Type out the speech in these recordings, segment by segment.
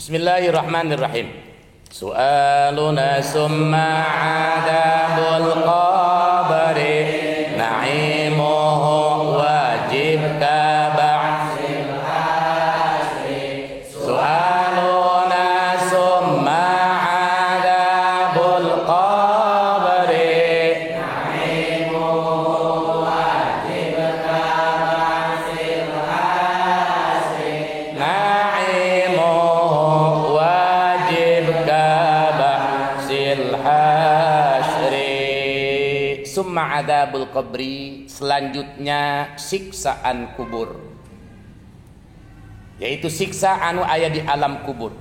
Bismillahirrahmanirrahim. Su'aluna summa adabul qabri na'imuhu wajib kaba'sil hasri. Su'aluna summa adabul qabri na'imuhu wajib kaba'sil hasri. Na'imuhu wajib kaba'sil hasri. Summa adabul qabri, selanjutnya siksaan kubur, yaitu siksa anu aya di alam kubur.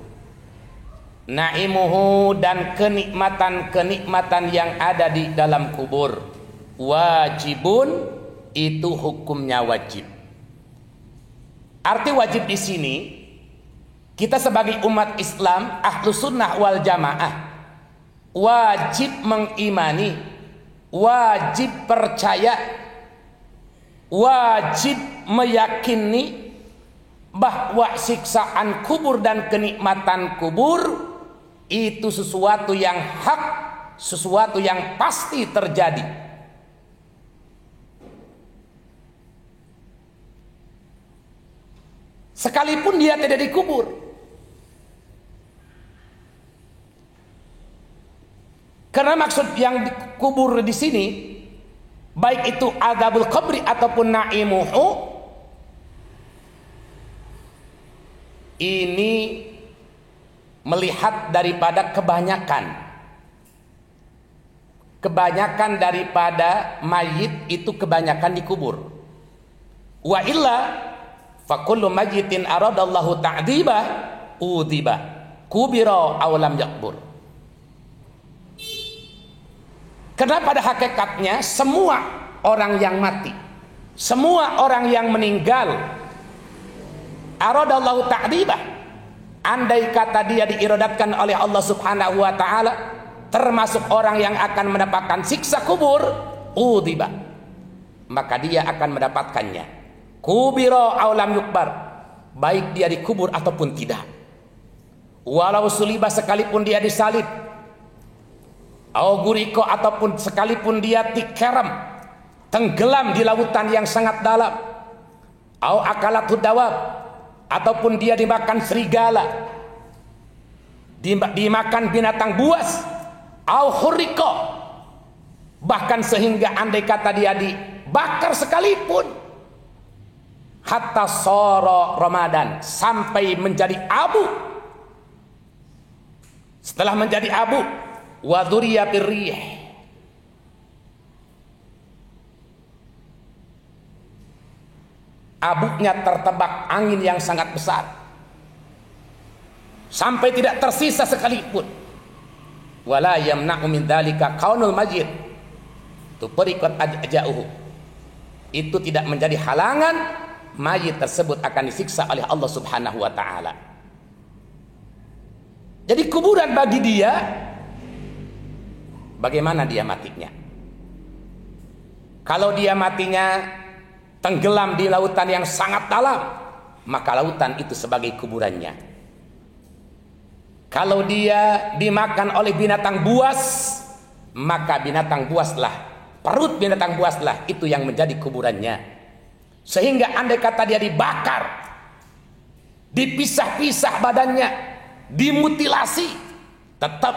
Na'imuhu, dan kenikmatan-kenikmatan yang ada di dalam kubur. Wajibun, itu hukumnya wajib. Arti wajib di sini, kita sebagai umat Islam Ahlus Sunnah wal Jamaah wajib mengimani, wajib percaya, wajib meyakini bahwa siksaan kubur dan kenikmatan kubur itu sesuatu yang hak, sesuatu yang pasti terjadi. Sekalipun dia tidak dikubur. Karena maksud yang dikubur di sini, baik itu adzabul qabri ataupun na'imuhu, ini melihat daripada kebanyakan daripada mayit itu kebanyakan dikubur. Wa illa fa kullu mayyitin aradallahu ta'dzibah udziba kubira aw lam yakbur. Karena pada hakikatnya semua orang yang mati, semua orang yang meninggal, aradallahu ta'dzibah, andai kata dia diirodatkan oleh Allah Subhanahu wa taala termasuk orang yang akan mendapatkan siksa kubur, udziba, maka dia akan mendapatkannya. Kubira aw lam yukbar, baik dia dikubur ataupun tidak. Walau suliba, sekalipun dia disalib, au guriko, ataupun sekalipun dia tikeram, tenggelam di lautan yang sangat dalam, au akalatud dawab, ataupun dia dimakan serigala, dimakan binatang buas, au huriko, bahkan sehingga andai kata dia dibakar sekalipun, hatta soro Ramadan, sampai menjadi abu. Setelah menjadi abu, wa dzuriyatir rih, abunya tertebak angin yang sangat besar sampai tidak tersisa sekalipun. Wala yamna'u min dzalika kaunul majid tupariqat ajauhu, itu tidak menjadi halangan mayit tersebut akan disiksa oleh Allah Subhanahu wa taala. Jadi kuburan bagi dia, bagaimana dia matinya? Kalau dia matinya tenggelam di lautan yang sangat dalam, maka lautan itu sebagai kuburannya. Kalau dia dimakan oleh binatang buas, maka binatang buaslah, perut binatang buaslah itu yang menjadi kuburannya. Sehingga andai kata dia dibakar, dipisah-pisah badannya, dimutilasi, tetap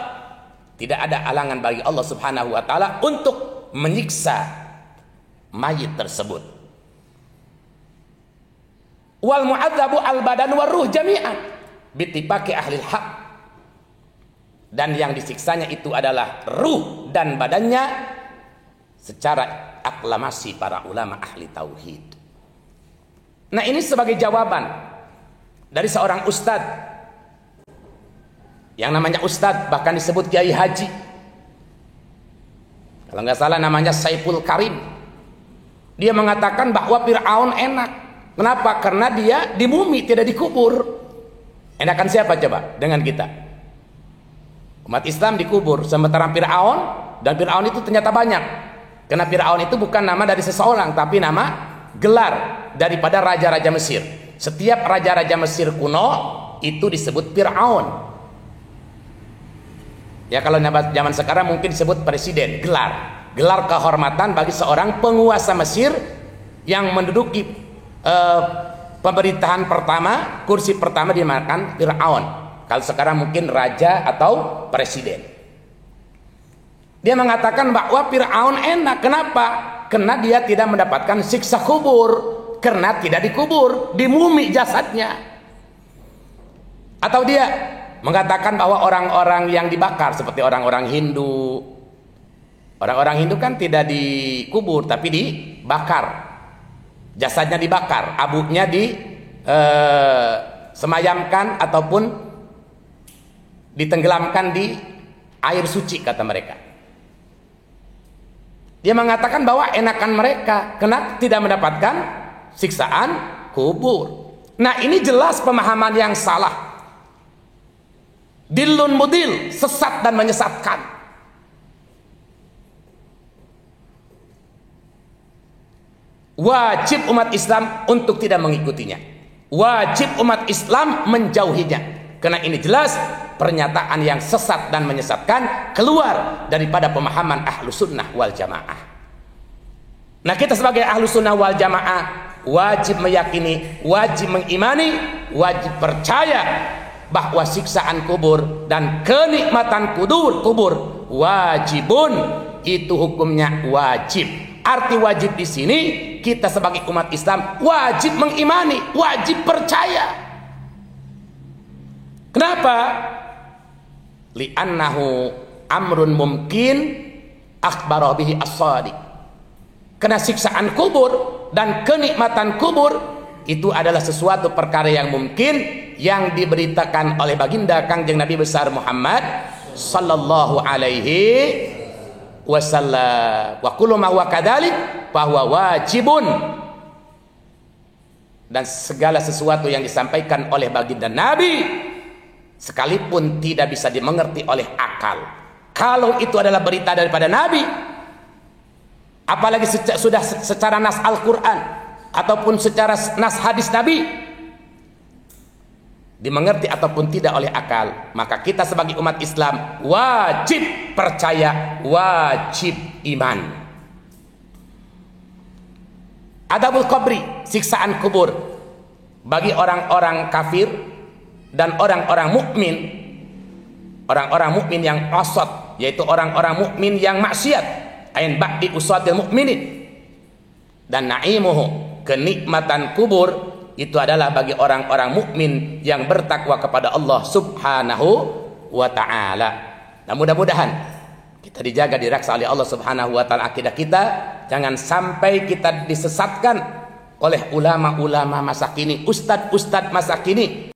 tidak ada halangan bagi Allah Subhanahu wa taala untuk menyiksa mayit tersebut. Wal mu'adzabu al badan war ruh jami'an bittifaqi ahli haq, dan yang disiksanya itu adalah ruh dan badannya secara aklamasi para ulama ahli tauhid. Nah, ini sebagai jawaban dari seorang ustadz, yang namanya ustadz, bahkan disebut kiai haji, kalau nggak salah namanya Saiful Karim. Dia mengatakan bahwa Fir'aun enak. Kenapa? Karena dia dimumi, tidak dikubur. Enakan siapa coba dengan kita? Umat Islam dikubur, sementara Fir'aun, dan Fir'aun itu ternyata banyak. Karena Fir'aun itu bukan nama dari seseorang, tapi nama gelar daripada raja-raja Mesir. Setiap raja-raja Mesir kuno itu disebut Fir'aun. Ya kalau zaman sekarang mungkin disebut presiden, gelar kehormatan bagi seorang penguasa Mesir yang menduduki pemerintahan pertama, kursi pertama dinamakan Fir'aun. Kalau sekarang mungkin raja atau presiden. Dia mengatakan bahwa Fir'aun enak. Kenapa? Karena dia tidak mendapatkan siksa kubur, karena tidak dikubur, dimumi jasadnya. Atau dia mengatakan bahwa orang-orang yang dibakar seperti orang-orang Hindu. Orang-orang Hindu kan tidak dikubur tapi dibakar. Jasadnya dibakar, abunya disemayamkan ataupun ditenggelamkan di air suci kata mereka. Dia mengatakan bahwa enakan mereka karena tidak mendapatkan siksaan kubur. Nah, ini jelas pemahaman yang salah. Dilun mudil, sesat dan menyesatkan. Wajib umat Islam untuk tidak mengikutinya. Wajib umat Islam menjauhinya. Karena ini jelas pernyataan yang sesat dan menyesatkan, keluar daripada pemahaman Ahlus Sunnah wal Jamaah. Nah, kita sebagai Ahlus Sunnah wal Jamaah wajib meyakini, wajib mengimani, wajib percaya bahwa siksaan kubur dan kenikmatan kubur wajibun, itu hukumnya wajib. Arti wajib di sini, kita sebagai umat Islam wajib mengimani, wajib percaya. Kenapa? Li'annahu amrun mumkin akhbara bihi as-shadiq. Karena siksaan kubur dan kenikmatan kubur itu adalah sesuatu perkara yang mungkin yang diberitakan oleh baginda Kangjeng Nabi besar Muhammad sallallahu alaihi wasallam. Wa kullu ma huwa kadzalik bahwa wajibun, dan segala sesuatu yang disampaikan oleh baginda Nabi sekalipun tidak bisa dimengerti oleh akal, kalau itu adalah berita daripada Nabi, apalagi sudah secara nas Al-Quran ataupun secara nas hadis Nabi, dimengerti ataupun tidak oleh akal, maka kita sebagai umat Islam wajib percaya, wajib iman. Adabul qabri, siksaan kubur bagi orang-orang kafir dan orang-orang mukmin. Orang-orang mukmin yang asad, yaitu orang-orang mukmin yang maksiat, ain ba'di usadil mukminin. Dan na'imuhu, kenikmatan kubur itu adalah bagi orang-orang mukmin yang bertakwa kepada Allah Subhanahu wa taala. Nah, mudah-mudahan kita dijaga, diraksa oleh Allah Subhanahu wa taala akidah kita, jangan sampai kita disesatkan oleh ulama-ulama masa kini, ustadz-ustadz masa kini